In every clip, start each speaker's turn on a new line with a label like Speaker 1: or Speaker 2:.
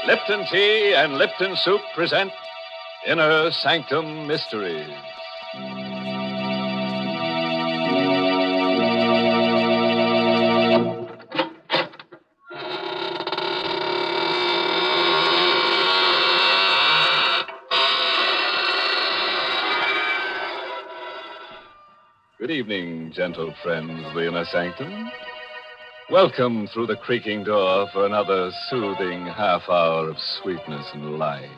Speaker 1: Lipton Tea and Lipton Soup present Inner Sanctum Mysteries. Good evening, gentle friends of the Inner Sanctum. Welcome through the creaking door for another soothing half hour of sweetness and light.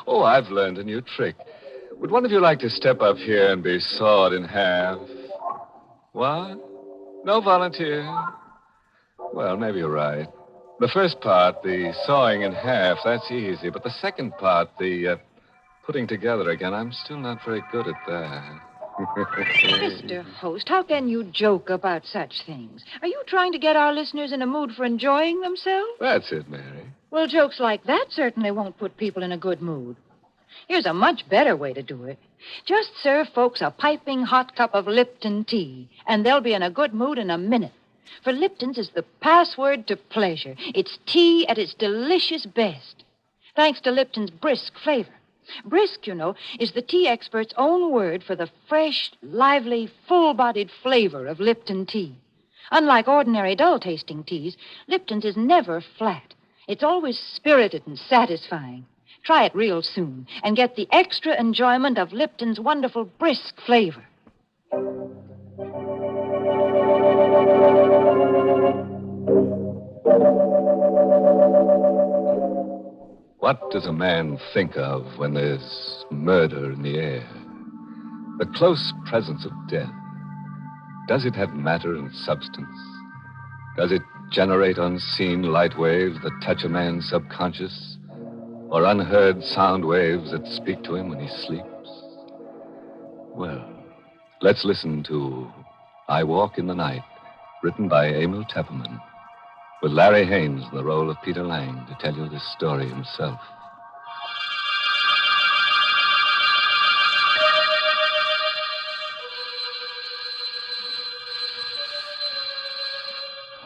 Speaker 1: Oh, I've learned a new trick. Would one of you like to step up here and be sawed in half? What? No volunteer? Well, maybe you're right. The first part, the sawing in half, that's easy. But the second part, the putting together again, I'm still not very good at that.
Speaker 2: Mr. Host, how can you joke about such things? Are you trying to get our listeners in a mood for enjoying themselves?
Speaker 1: That's it, Mary.
Speaker 2: Well, jokes like that certainly won't put people in a good mood. Here's a much better way to do it. Just serve folks a piping hot cup of Lipton tea, and they'll be in a good mood in a minute. For Lipton's is the password to pleasure. It's tea at its delicious best, thanks to Lipton's brisk flavor. Brisk, you know, is the tea expert's own word for the fresh, lively, full-bodied flavor of Lipton tea. Unlike ordinary dull-tasting teas, Lipton's is never flat. It's always spirited and satisfying. Try it real soon and get the extra enjoyment of Lipton's wonderful brisk flavor.
Speaker 1: What does a man think of when there's murder in the air? The close presence of death. Does it have matter and substance? Does it generate unseen light waves that touch a man's subconscious? Or unheard sound waves that speak to him when he sleeps? Well, let's listen to I Walk in the Night, written by Emil Tepperman, with Larry Haynes in the role of Peter Lang to tell you this story himself.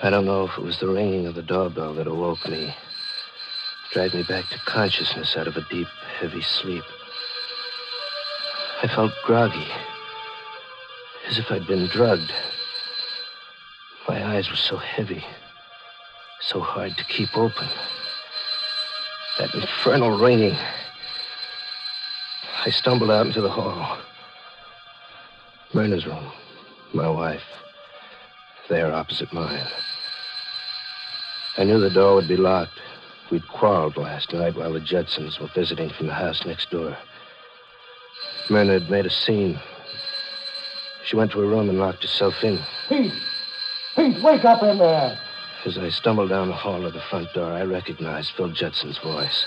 Speaker 3: I don't know if it was the ringing of the doorbell that awoke me, dragged me back to consciousness out of a deep, heavy sleep. I felt groggy, as if I'd been drugged. My eyes were so heavy, so hard to keep open. That infernal ringing. I stumbled out into the hall. Myrna's room, my wife, there opposite mine. I knew the door would be locked. We'd quarreled last night while the Judsons were visiting from the house next door. Myrna had made a scene. She went to her room and locked herself in.
Speaker 4: Pete! Pete, wake up in there!
Speaker 3: As I stumbled down the hall to the front door, I recognized Phil Judson's voice.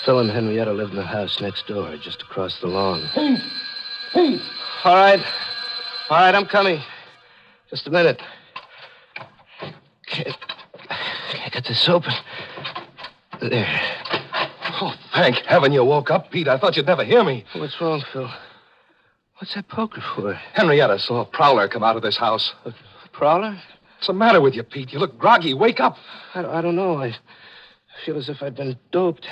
Speaker 3: Phil and Henrietta lived in the house next door, just across the lawn.
Speaker 4: Pete! Pete!
Speaker 3: All right, I'm coming. Just a minute. Can't get this open. There.
Speaker 4: Oh, thank heaven you woke up, Pete. I thought you'd never hear me.
Speaker 3: What's wrong, Phil? What's that poker for?
Speaker 4: Henrietta saw a prowler come out of this house.
Speaker 3: A prowler?
Speaker 4: What's the matter with you, Pete? You look groggy. Wake up.
Speaker 3: I don't know. I feel as if I'd been doped.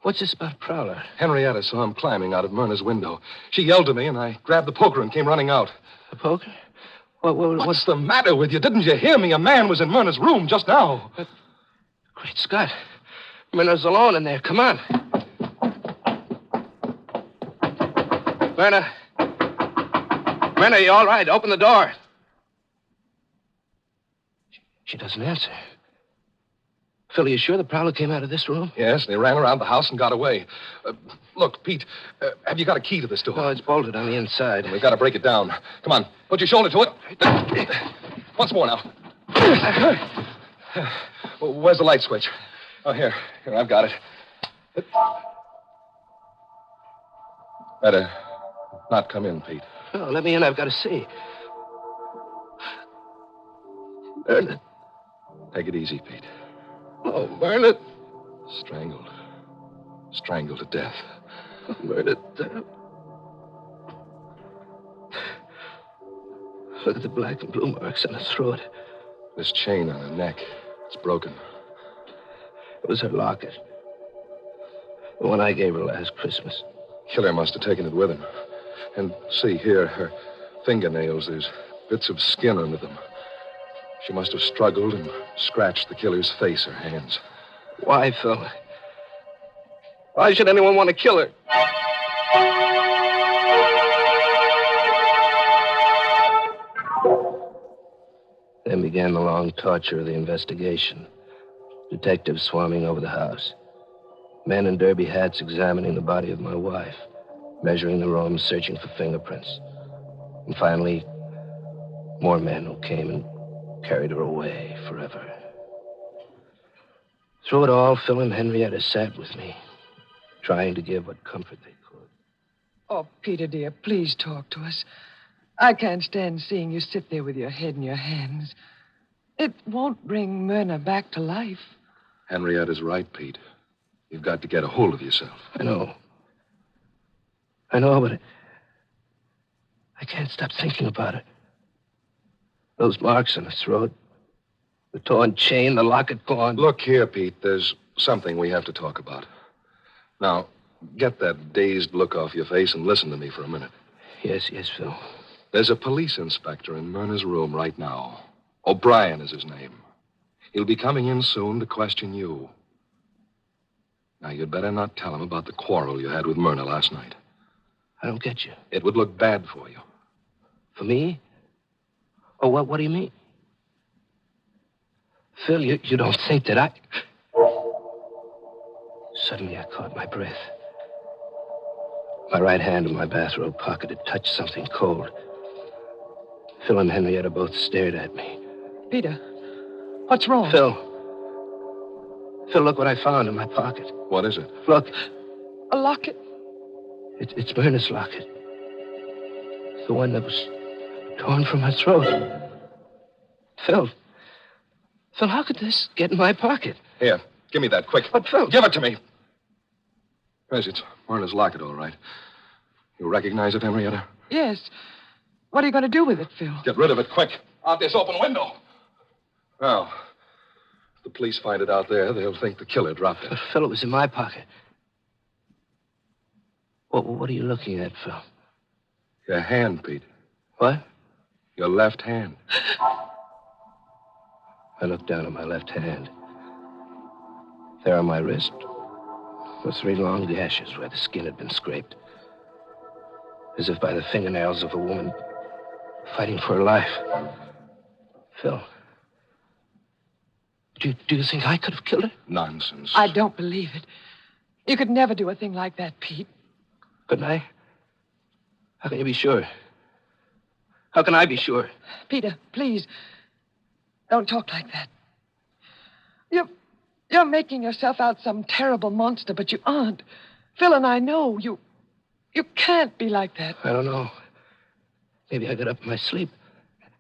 Speaker 3: What's this about prowler?
Speaker 4: Henrietta saw him climbing out of Myrna's window. She yelled to me, and I grabbed the poker and came running out.
Speaker 3: A poker?
Speaker 4: What's the matter with you? Didn't you hear me? A man was in Myrna's room just now.
Speaker 3: Great Scott. Myrna's alone in there. Come on. Myrna. Myrna, you all right? Open the door. She doesn't answer. Phil, are you sure the prowler came out of this room?
Speaker 4: Yes, and he ran around the house and got away. Look, Pete, have you got a key to this door?
Speaker 3: No, it's bolted on the inside.
Speaker 4: We've got to break it down. Come on, put your shoulder to it. Once more now. Where's the light switch? Oh, here, I've got it. Better not come in, Pete.
Speaker 3: Oh, let me in. I've got to see.
Speaker 4: Myrna. Take it easy, Pete.
Speaker 3: Oh, Myrna.
Speaker 4: Strangled. Strangled to death.
Speaker 3: Myrna. Look at the black and blue marks on her throat.
Speaker 4: This chain on her neck, it's broken.
Speaker 3: It was her locket. The one I gave her last Christmas.
Speaker 4: Killer must have taken it with him. And see here, her fingernails, there's bits of skin under them. She must have struggled and scratched the killer's face or hands.
Speaker 3: Why, Phil? Why should anyone want to kill her? Then began the long torture of the investigation. Detectives swarming over the house. Men in derby hats examining the body of my wife, measuring the room, searching for fingerprints. And finally, more men who came and carried her away forever. Through it all, Phil and Henrietta sat with me, trying to give what comfort they could.
Speaker 5: Oh, Peter, dear, please talk to us. I can't stand seeing you sit there with your head in your hands. It won't bring Myrna back to life.
Speaker 4: Henrietta's right, Pete. You've got to get a hold of yourself.
Speaker 3: I know, but I can't stop thinking about it. Those marks on her throat, the torn chain, the locket gone.
Speaker 4: Look here, Pete. There's something we have to talk about. Now, get that dazed look off your face and listen to me for a minute.
Speaker 3: Yes, Phil.
Speaker 4: There's a police inspector in Myrna's room right now. O'Brien is his name. He'll be coming in soon to question you. Now, you'd better not tell him about the quarrel you had with Myrna last night.
Speaker 3: I don't get you.
Speaker 4: It would look bad for you.
Speaker 3: For me? Oh, what do you mean? Phil, you don't think that I... Suddenly, I caught my breath. My right hand in my bathrobe pocket had touched something cold. Phil and Henrietta both stared at me.
Speaker 5: Peter, what's wrong?
Speaker 3: Phil, look what I found in my pocket.
Speaker 4: What is it?
Speaker 3: Look.
Speaker 5: A locket?
Speaker 3: It's Myrna's locket. The one that was torn from her throat. Phil, how could this get in my pocket?
Speaker 4: Here, give me that, quick.
Speaker 3: But, Phil...
Speaker 4: Give it to me. Yes, it's Myrna's locket, all right. You recognize it, Henrietta?
Speaker 5: Yes. What are you going to do with it, Phil?
Speaker 4: Get rid of it, quick. Out this open window. Now, if the police find it out there, they'll think the killer dropped it.
Speaker 3: But, Phil, it was in my pocket. What are you looking at, Phil?
Speaker 4: Your hand, Pete.
Speaker 3: What?
Speaker 4: Your left hand.
Speaker 3: I looked down at my left hand. There on my wrist were 3 long gashes where the skin had been scraped. As if by the fingernails of a woman fighting for her life. Phil, do you think I could have killed her?
Speaker 4: Nonsense.
Speaker 5: I don't believe it. You could never do a thing like that, Pete.
Speaker 3: Couldn't I? How can you be sure? How can I be sure?
Speaker 5: Peter, please, don't talk like that. You're making yourself out some terrible monster, but you aren't. Phil and I know you can't be like that.
Speaker 3: I don't know. Maybe I got up in my sleep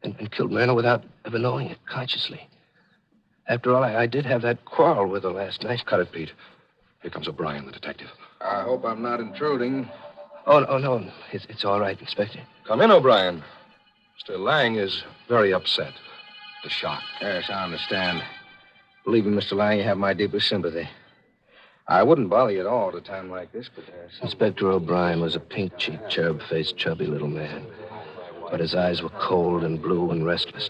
Speaker 3: and killed Myrna without ever knowing it consciously. After all, I did have that quarrel with her last night.
Speaker 4: Cut it, Pete. Here comes O'Brien, the detective.
Speaker 6: I hope I'm not intruding.
Speaker 3: Oh, no. It's all right, Inspector.
Speaker 4: Come in, O'Brien. Mr. Lang is very upset. The shock.
Speaker 6: Yes, I understand. Believe me, Mr. Lang, you have my deepest sympathy. I wouldn't bother you at all at a time like this, but
Speaker 3: Inspector O'Brien was a pink-cheeked, cherub-faced, chubby little man. But his eyes were cold and blue and restless.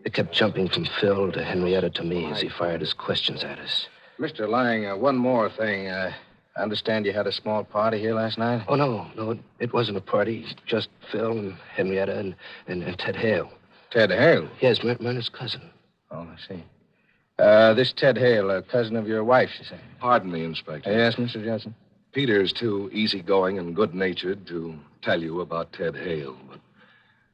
Speaker 3: They kept jumping from Phil to Henrietta to me as he fired his questions at us.
Speaker 6: Mr. Lang, one more thing. I understand you had a small party here last night?
Speaker 3: Oh, no, it wasn't a party. Just Phil and Henrietta and Ted Hale.
Speaker 6: Ted Hale?
Speaker 3: Yes, Myrna's cousin.
Speaker 6: Oh, I see. This Ted Hale, a cousin of your wife's, you say?
Speaker 4: Pardon me, Inspector.
Speaker 6: Yes, Mr. Judson?
Speaker 4: Peter's too easygoing and good-natured to tell you about Ted Hale. But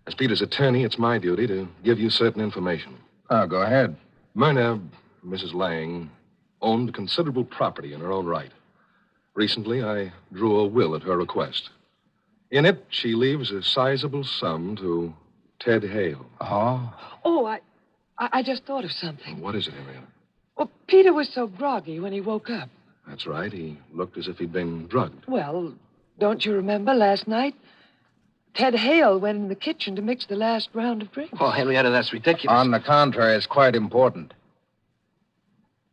Speaker 4: as Peter's attorney, it's my duty to give you certain information.
Speaker 6: Oh, go ahead.
Speaker 4: Myrna, Mrs. Lang, owned considerable property in her own right. Recently, I drew a will at her request. In it, she leaves a sizable sum to Ted Hale.
Speaker 6: Oh?
Speaker 5: Oh, I just thought of something.
Speaker 4: What is it, Henrietta?
Speaker 5: Well, Peter was so groggy when he woke up.
Speaker 4: That's right. He looked as if he'd been drugged.
Speaker 5: Well, don't you remember last night? Ted Hale went in the kitchen to mix the last round of drinks.
Speaker 3: Oh, Henrietta, that's ridiculous.
Speaker 6: On the contrary, it's quite important.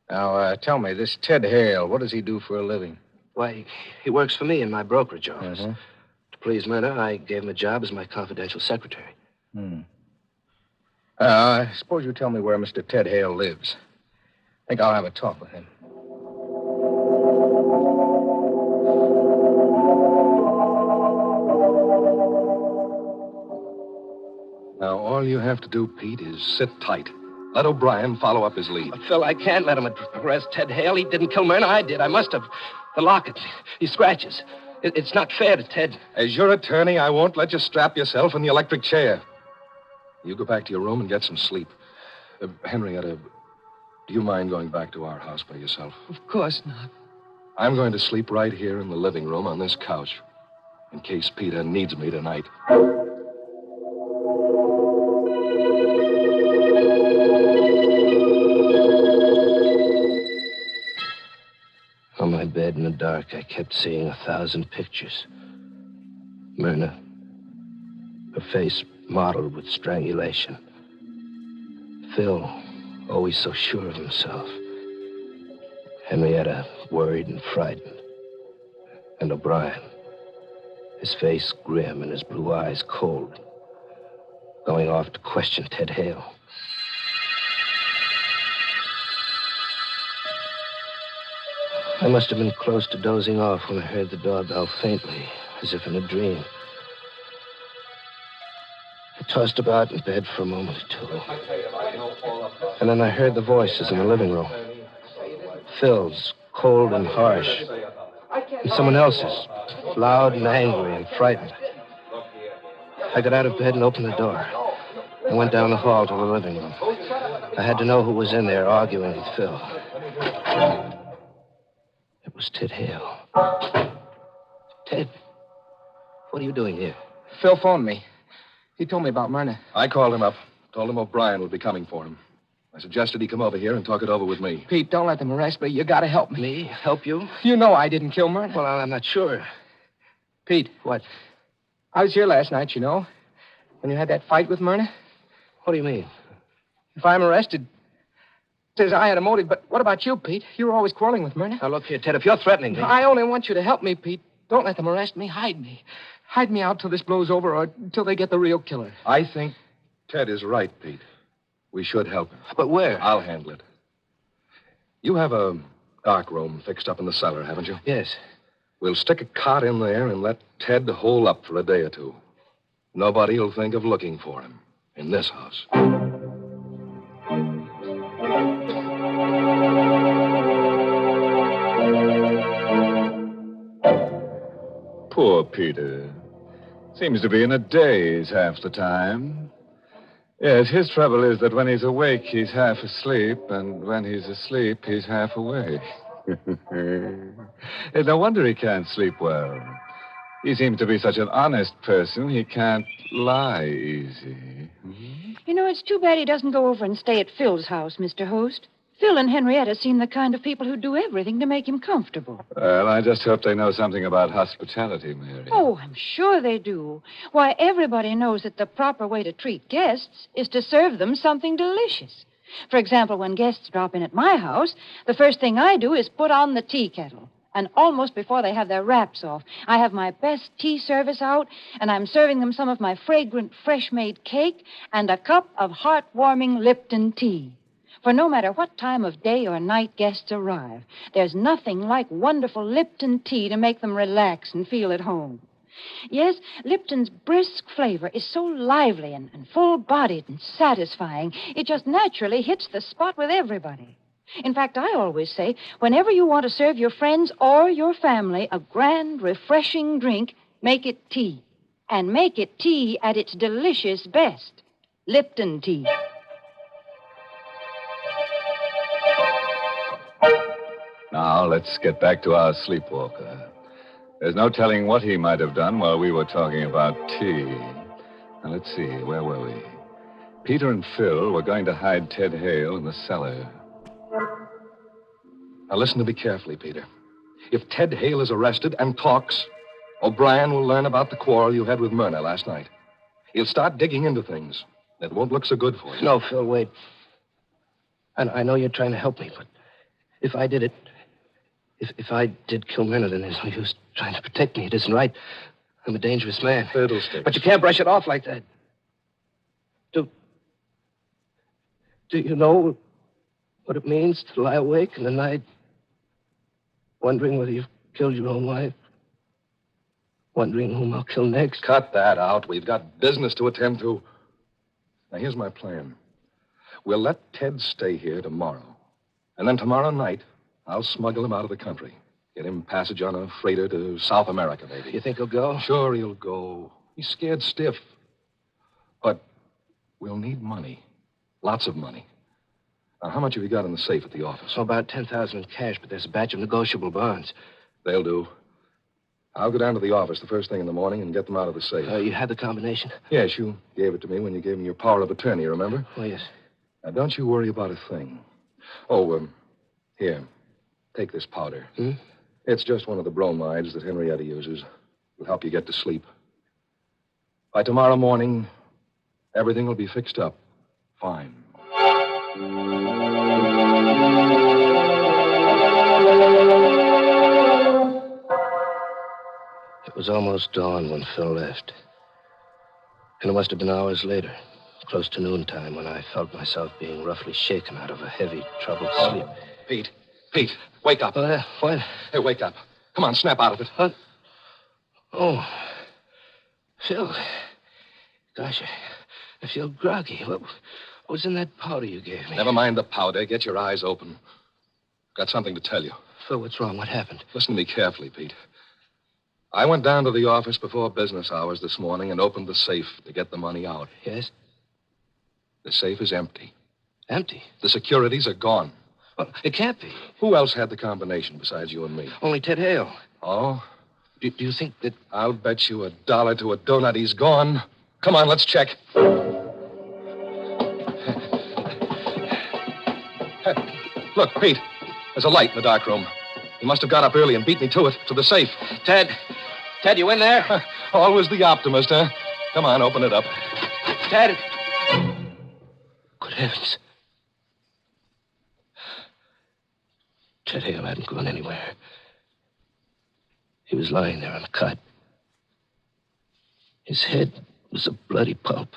Speaker 6: Now, tell me, this Ted Hale, what does he do for a living?
Speaker 3: Why, he works for me in my brokerage office.
Speaker 6: Uh-huh.
Speaker 3: To please Myrna, I gave him a job as my confidential secretary.
Speaker 6: Suppose you tell me where Mr. Ted Hale lives. I think I'll have a talk with him.
Speaker 4: Now, all you have to do, Pete, is sit tight. Let O'Brien follow up his lead.
Speaker 3: But, Phil, I can't let him arrest Ted Hale. He didn't kill Myrna. I did. I must have. The locket. These scratches. It's not fair to Ted.
Speaker 4: As your attorney, I won't let you strap yourself in the electric chair. You go back to your room and get some sleep. Henrietta, do you mind going back to our house by yourself?
Speaker 5: Of course not.
Speaker 4: I'm going to sleep right here in the living room on this couch, in case Peter needs me tonight.
Speaker 3: On my bed in the dark, I kept seeing 1,000 pictures. Myrna, her face mottled with strangulation. Phil, always so sure of himself. Henrietta, worried and frightened. And O'Brien, his face grim and his blue eyes cold, going off to question Ted Hale. I must have been close to dozing off when I heard the doorbell faintly, as if in a dream. I tossed about in bed for a moment or two. And then I heard the voices in the living room. Phil's, cold and harsh. And someone else's, loud and angry and frightened. I got out of bed and opened the door. I went down the hall to the living room. I had to know who was in there arguing with Phil. It was Ted Hale. Ted, what are you doing here?
Speaker 6: Phil phoned me. He told me about Myrna.
Speaker 4: I called him up, told him O'Brien would be coming for him. I suggested he come over here and talk it over with me.
Speaker 6: Pete, don't let them arrest me. You gotta help me.
Speaker 3: Me? Help you?
Speaker 6: You know I didn't kill Myrna.
Speaker 3: Well, I'm not sure.
Speaker 6: Pete.
Speaker 3: What?
Speaker 6: I was here last night, you know, when you had that fight with Myrna.
Speaker 3: What do you mean?
Speaker 6: If I'm arrested, it says I had a motive, but what about you, Pete? You were always quarreling with Myrna.
Speaker 3: Now, look here, Ted, if you're threatening me...
Speaker 6: I only want you to help me, Pete. Don't let them arrest me. Hide me. Hide me out till this blows over or till they get the real killer.
Speaker 4: I think Ted is right, Pete. We should help him.
Speaker 3: But where?
Speaker 4: I'll handle it. You have a dark room fixed up in the cellar, haven't you?
Speaker 3: Yes.
Speaker 4: We'll stick a cot in there and let Ted hole up for a day or two. Nobody will think of looking for him in this house.
Speaker 1: Poor Peter. Seems to be in a daze half the time. Yes, his trouble is that when he's awake, he's half asleep, and when he's asleep, he's half awake. It's no wonder he can't sleep well. He seems to be such an honest person, he can't lie easy.
Speaker 2: You know, it's too bad he doesn't go over and stay at Phil's house, Mr. Host. Phil and Henrietta seem the kind of people who do everything to make him comfortable.
Speaker 1: Well, I just hope they know something about hospitality, Mary.
Speaker 2: Oh, I'm sure they do. Why, everybody knows that the proper way to treat guests is to serve them something delicious. For example, when guests drop in at my house, the first thing I do is put on the tea kettle. And almost before they have their wraps off, I have my best tea service out, and I'm serving them some of my fragrant, fresh-made cake and a cup of heartwarming Lipton tea. For no matter what time of day or night guests arrive, there's nothing like wonderful Lipton tea to make them relax and feel at home. Yes, Lipton's brisk flavor is so lively and full-bodied and satisfying, it just naturally hits the spot with everybody. In fact, I always say, whenever you want to serve your friends or your family a grand, refreshing drink, make it tea. And make it tea at its delicious best. Lipton tea.
Speaker 1: Now, let's get back to our sleepwalker. There's no telling what he might have done while we were talking about tea. Now, let's see, where were we? Peter and Phil were going to hide Ted Hale in the cellar.
Speaker 4: Now, listen to me carefully, Peter. If Ted Hale is arrested and talks, O'Brien will learn about the quarrel you had with Myrna last night. He'll start digging into things. That won't look so good for you.
Speaker 3: No, Phil, wait. I know you're trying to help me, but if I did it, if I did kill Myrna, then there's no use trying to protect me. It isn't right. I'm a dangerous man.
Speaker 4: Fiddlesticks.
Speaker 3: But you can't brush it off like that. Do you know what it means to lie awake in the night, wondering whether you've killed your own wife? Wondering whom I'll kill next?
Speaker 4: Cut that out. We've got business to attend to. Now, here's my plan. We'll let Ted stay here tomorrow. And then tomorrow night, I'll smuggle him out of the country. Get him passage on a freighter to South America, maybe.
Speaker 3: You think he'll go?
Speaker 4: Sure, he'll go. He's scared stiff. But we'll need money. Lots of money. Now, how much have you got in the safe at the office?
Speaker 3: So about 10,000 in cash, but there's a batch of negotiable bonds.
Speaker 4: They'll do. I'll go down to the office the first thing in the morning and get them out of the safe.
Speaker 3: You had the combination?
Speaker 4: Yes, you gave it to me when you gave me your power of attorney, remember?
Speaker 3: Oh, yes.
Speaker 4: Now, don't you worry about a thing. Oh, here. Take this powder.
Speaker 3: Hmm?
Speaker 4: It's just one of the bromides that Henrietta uses. It'll help you get to sleep. By tomorrow morning, everything will be fixed up. Fine.
Speaker 3: It was almost dawn when Phil left. And it must have been hours later, close to noontime, when I felt myself being roughly shaken out of a heavy, troubled sleep.
Speaker 4: Pete, wake up.
Speaker 3: What?
Speaker 4: Hey, wake up. Come on, snap out of it.
Speaker 3: What? Oh, Phil. Gosh, I feel groggy. What was in that powder you gave me?
Speaker 4: Never mind the powder. Get your eyes open. Got something to tell you.
Speaker 3: Phil, what's wrong? What happened?
Speaker 4: Listen to me carefully, Pete. I went down to the office before business hours this morning and opened the safe to get the money out.
Speaker 3: Yes?
Speaker 4: The safe is empty.
Speaker 3: Empty?
Speaker 4: The securities are gone.
Speaker 3: Well, it can't be.
Speaker 4: Who else had the combination besides you and me?
Speaker 3: Only Ted Hale.
Speaker 4: Oh?
Speaker 3: Do you think that...
Speaker 4: I'll bet you $1 to a donut he's gone. Come on, let's check. Look, Pete, there's a light in the dark room. He must have got up early and beat me to it, to the safe.
Speaker 3: Ted, you in there?
Speaker 4: Always the optimist, huh? Come on, open it up.
Speaker 3: Ted! Good heavens. Ted Hale hadn't gone anywhere. He was lying there on the cot. His head was a bloody pulp.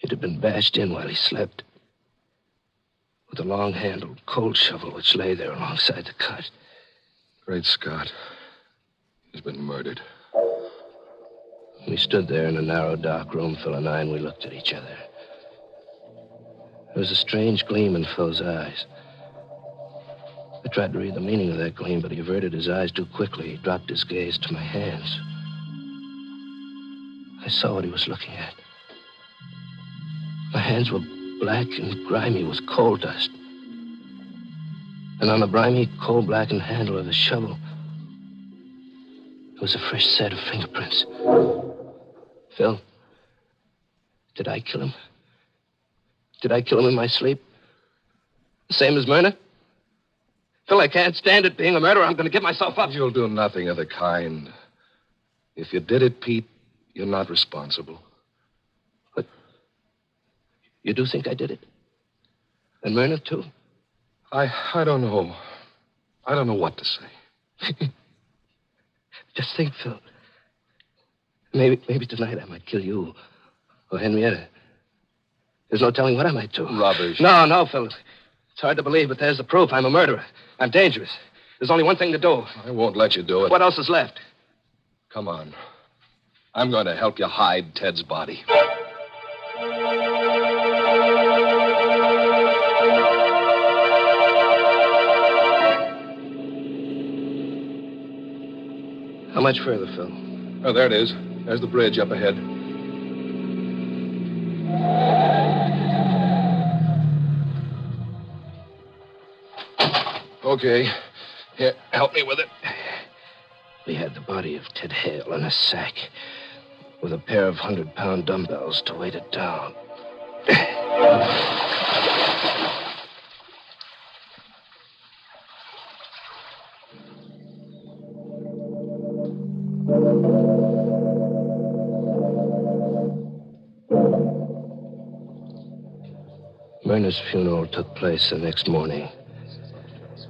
Speaker 3: It had been bashed in while he slept with a long-handled cold shovel which lay there alongside the cot.
Speaker 4: Great Scott. He's been murdered.
Speaker 3: We stood there in a narrow, dark room, Phil and I, and we looked at each other. There was a strange gleam in Phil's eyes. I tried to read the meaning of that gleam, but he averted his eyes too quickly. He dropped his gaze to my hands. I saw what he was looking at. My hands were black and grimy with coal dust. And on the grimy, coal-blackened handle of the shovel, there was a fresh set of fingerprints. Phil, did I kill him? Did I kill him in my sleep? The same as Myrna? Phil, I can't stand it being a murderer. I'm going to give myself up.
Speaker 4: You'll do nothing of the kind. If you did it, Pete, you're not responsible.
Speaker 3: But you do think I did it? And Myrna, too?
Speaker 4: I don't know. I don't know what to say.
Speaker 3: Just think, Phil. Maybe tonight I might kill you. Or Henrietta. There's no telling what I might do.
Speaker 4: Rubbish.
Speaker 3: No, Phil. It's hard to believe, but there's the proof. I'm a murderer. I'm dangerous. There's only one thing to do.
Speaker 4: I won't let you do it.
Speaker 3: What else is left?
Speaker 4: Come on. I'm going to help you hide Ted's body.
Speaker 3: How much further, Phil?
Speaker 4: Oh, there it is. There's the bridge up ahead. Okay. Here, help me with it.
Speaker 3: We had the body of Ted Hale in a sack with a pair of 100-pound dumbbells to weight it down. Myrna's funeral took place the next morning,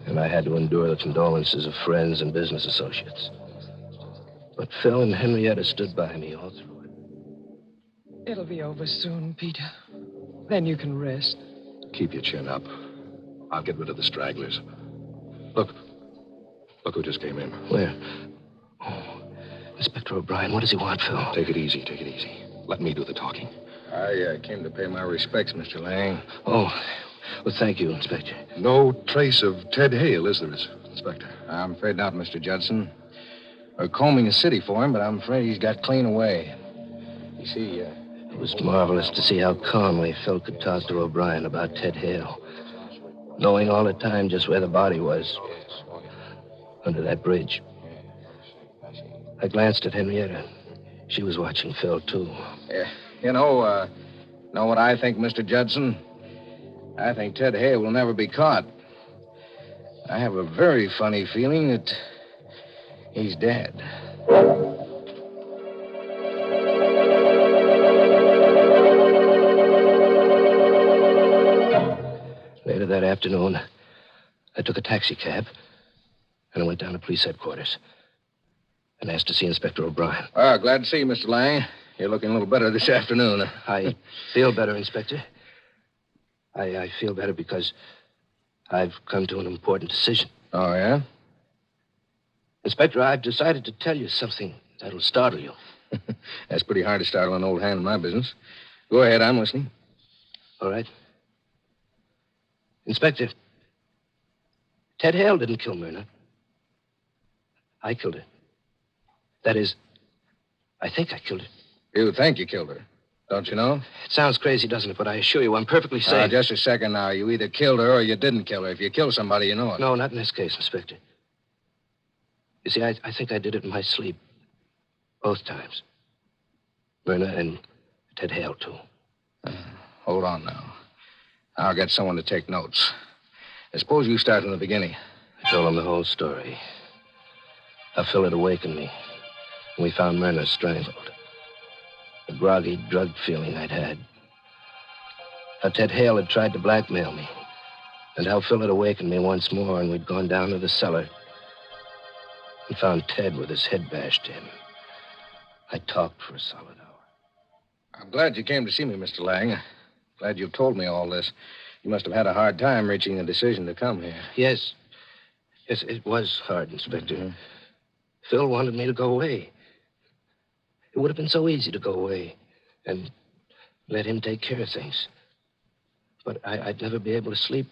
Speaker 3: and I had to endure the condolences of friends and business associates. But Phil and Henrietta stood by me all through it.
Speaker 5: It'll be over soon, Peter. Then you can rest.
Speaker 4: Keep your chin up. I'll get rid of the stragglers. Look who just came in.
Speaker 3: Where? Oh, Inspector O'Brien. What does he want, Phil?
Speaker 4: Take it easy, take it easy. Let me do the talking.
Speaker 6: I came to pay my respects, Mr. Lang.
Speaker 3: Oh, well, thank you, Inspector.
Speaker 4: No trace of Ted Hale, is there, Inspector?
Speaker 6: I'm afraid not, Mr. Judson. We're combing the city for him, but I'm afraid he's got clean away. You see,
Speaker 3: It was marvelous to see how calmly Phil could talk to O'Brien about Ted Hale, knowing all the time just where the body was, under that bridge. I glanced at Henrietta. She was watching Phil, too.
Speaker 6: Know what I think, Mr. Judson? I think Ted Hale will never be caught. I have a very funny feeling that he's dead.
Speaker 3: Later that afternoon, I took a taxi cab and I went down to police headquarters and asked to see Inspector O'Brien.
Speaker 6: Glad to see you, Mr. Lang. You're looking a little better this afternoon.
Speaker 3: I feel better, Inspector. I feel better because I've come to an important decision.
Speaker 6: Oh, yeah?
Speaker 3: Inspector, I've decided to tell you something that'll startle you.
Speaker 6: That's pretty hard to startle an old hand in my business. Go ahead, I'm listening.
Speaker 3: All right. Inspector, Ted Hale didn't kill Myrna. I killed her. That is, I think I killed her.
Speaker 6: You think you killed her, don't you know?
Speaker 3: It sounds crazy, doesn't it? But I assure you, I'm perfectly sane.
Speaker 6: Just a second now. You either killed her or you didn't kill her. If you kill somebody, you know it.
Speaker 3: No, not in this case, Inspector. You see, I think I did it in my sleep. Both times. Myrna and Ted Hale, too.
Speaker 6: Hold on now. I'll get someone to take notes. I suppose you start from the beginning.
Speaker 3: I told him the whole story. How Phil had awakened me when we found Myrna strangled. The groggy, drugged feeling I'd had. How Ted Hale had tried to blackmail me. And how Phil had awakened me once more and we'd gone down to the cellar and found Ted with his head bashed in. I talked for a solid hour.
Speaker 6: I'm glad you came to see me, Mr. Lang. Glad you've told me all this. You must have had a hard time reaching a decision to come here.
Speaker 3: Yes. Yes, it was hard, Inspector.
Speaker 6: Mm-hmm.
Speaker 3: Phil wanted me to go away. It would have been so easy to go away and let him take care of things. But I'd never be able to sleep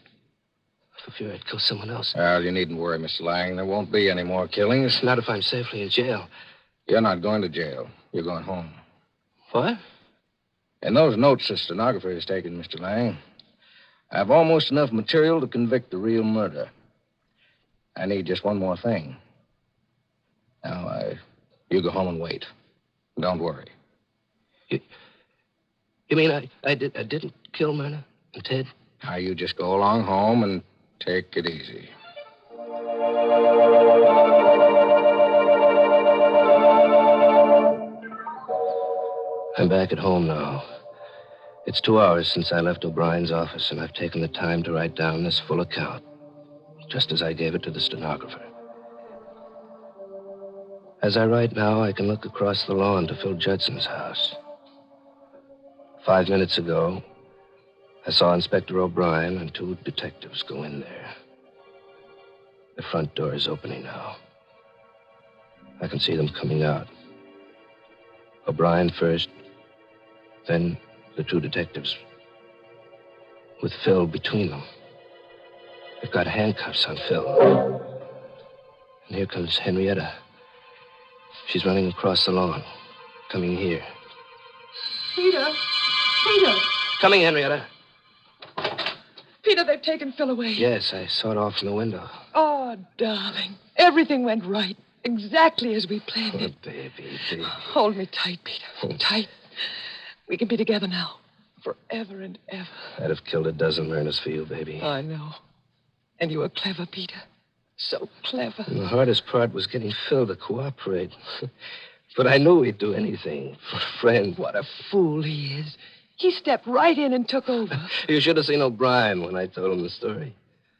Speaker 3: for fear I'd kill someone else.
Speaker 6: Well, you needn't worry, Mr. Lang. There won't be any more killings.
Speaker 3: Not if I'm safely in jail.
Speaker 6: You're not going to jail. You're going home.
Speaker 3: What?
Speaker 6: In those notes the stenographer has taken, Mr. Lang, I have almost enough material to convict the real murder. I need just one more thing. Now, you go home and wait. Don't worry.
Speaker 3: You mean I didn't kill Myrna and Ted?
Speaker 6: Now, you just go along home and take it easy.
Speaker 3: I'm back at home now. It's 2 hours since I left O'Brien's office, and I've taken the time to write down this full account, just as I gave it to the stenographer. As I write now, I can look across the lawn to Phil Judson's house. 5 minutes ago, I saw Inspector O'Brien and 2 detectives go in there. The front door is opening now. I can see them coming out. O'Brien first, then the 2 detectives, with Phil between them. They've got handcuffs on Phil. And here comes Henrietta. She's running across the lawn, coming here.
Speaker 5: Peter! Peter!
Speaker 3: Coming, Henrietta.
Speaker 5: Peter, they've taken Phil away.
Speaker 3: Yes, I saw it off from the window.
Speaker 5: Oh, darling. Everything went right. Exactly as we planned
Speaker 3: Oh,
Speaker 5: it.
Speaker 3: baby.
Speaker 5: Hold me tight, Peter. Tight. We can be together now. Forever and ever.
Speaker 3: I'd have killed a dozen Myrnas for you, baby.
Speaker 5: I know. And you were clever, Peter. So clever.
Speaker 3: And the hardest part was getting Phil to cooperate. But I knew he'd do anything for a friend.
Speaker 5: What a fool he is. He stepped right in and took over.
Speaker 3: You should have seen O'Brien when I told him the story.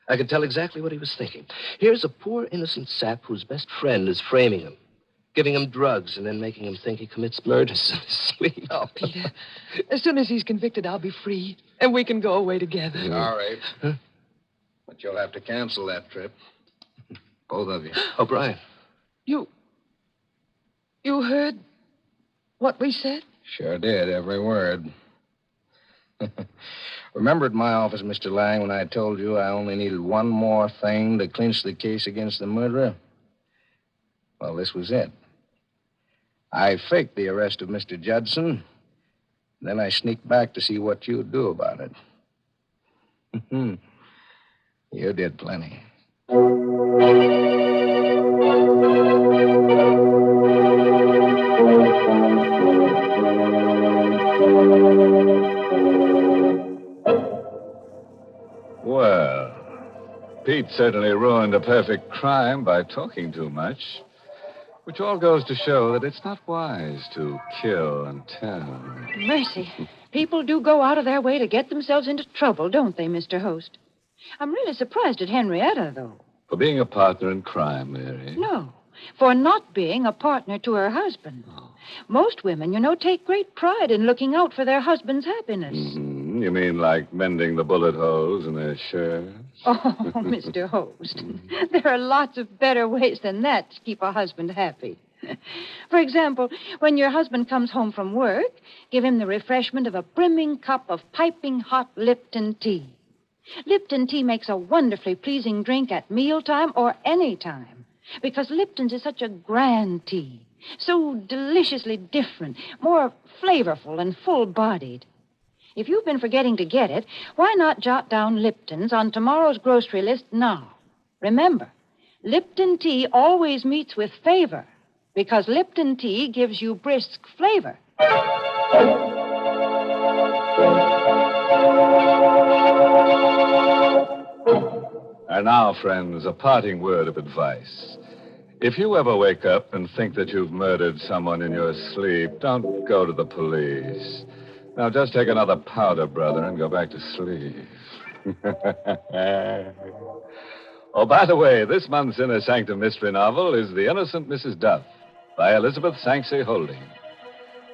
Speaker 3: I could tell exactly what he was thinking. Here's a poor innocent sap whose best friend is framing him, giving him drugs, and then making him think he commits murders in his sleep.
Speaker 5: Oh, Peter, as soon as he's convicted, I'll be free, and we can go away together.
Speaker 6: All right. Huh? But you'll have to cancel that trip. Both of you.
Speaker 3: O'Brien.
Speaker 5: You heard what we said?
Speaker 6: Sure did, every word. Remember at my office, Mr. Lang, when I told you I only needed one more thing to clinch the case against the murderer? Well, this was it. I faked the arrest of Mr. Judson. Then I sneaked back to see what you'd do about it. You did plenty.
Speaker 1: Well, Pete certainly ruined a perfect crime by talking too much, which all goes to show that it's not wise to kill and tell.
Speaker 2: Mercy. People do go out of their way to get themselves into trouble, don't they, Mr. Host? I'm really surprised at Henrietta, though.
Speaker 1: For being a partner in crime, Mary.
Speaker 2: No, for not being a partner to her husband.
Speaker 1: Oh.
Speaker 2: Most women, take great pride in looking out for their husband's happiness.
Speaker 1: Mm-hmm. You mean like mending the bullet holes in their shirts?
Speaker 2: Oh, Mr. Host, there are lots of better ways than that to keep a husband happy. For example, when your husband comes home from work, give him the refreshment of a brimming cup of piping hot Lipton tea. Lipton tea makes a wonderfully pleasing drink at mealtime or any time, because Lipton's is such a grand tea, so deliciously different, more flavorful and full-bodied. If you've been forgetting to get it, why not jot down Lipton's on tomorrow's grocery list now? Remember, Lipton tea always meets with favor, because Lipton tea gives you brisk flavor.
Speaker 1: And now, friends, a parting word of advice. If you ever wake up and think that you've murdered someone in your sleep, don't go to the police. Now, just take another powder, brother, and go back to sleep. Oh, by the way, this month's Inner Sanctum mystery novel is The Innocent Mrs. Duff by Elizabeth Sanksey Holding.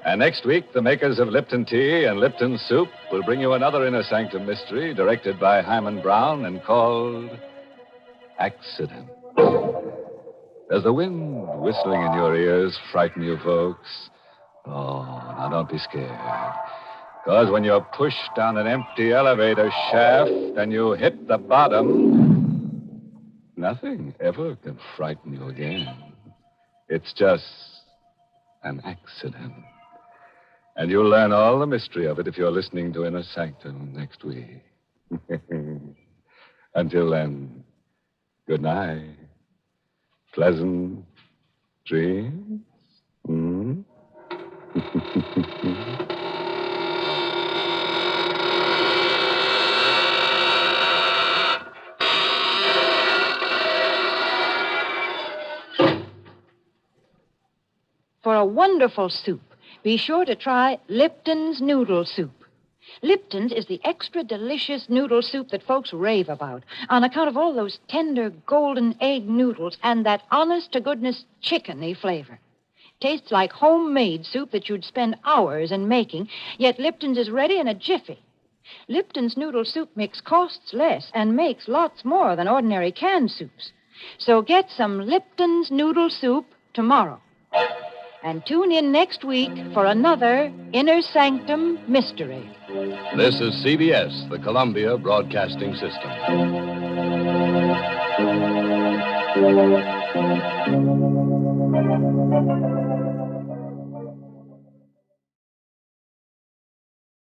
Speaker 1: And next week, the makers of Lipton Tea and Lipton Soup will bring you another Inner Sanctum mystery directed by Hyman Brown and called Accident. Does the wind whistling in your ears frighten you, folks? Oh, now don't be scared. Because when you're pushed down an empty elevator shaft and you hit the bottom, nothing ever can frighten you again. It's just an accident. And you'll learn all the mystery of it if you're listening to Inner Sanctum next week. Until then, good night. Pleasant dreams. Hmm?
Speaker 2: For a wonderful soup, be sure to try Lipton's Noodle Soup. Lipton's is the extra delicious noodle soup that folks rave about on account of all those tender golden egg noodles and that honest-to-goodness chickeny flavor. Tastes like homemade soup that you'd spend hours in making, yet Lipton's is ready in a jiffy. Lipton's noodle soup mix costs less and makes lots more than ordinary canned soups. So get some Lipton's Noodle Soup tomorrow. And tune in next week for another Inner Sanctum mystery.
Speaker 7: This is CBS, the Columbia Broadcasting System.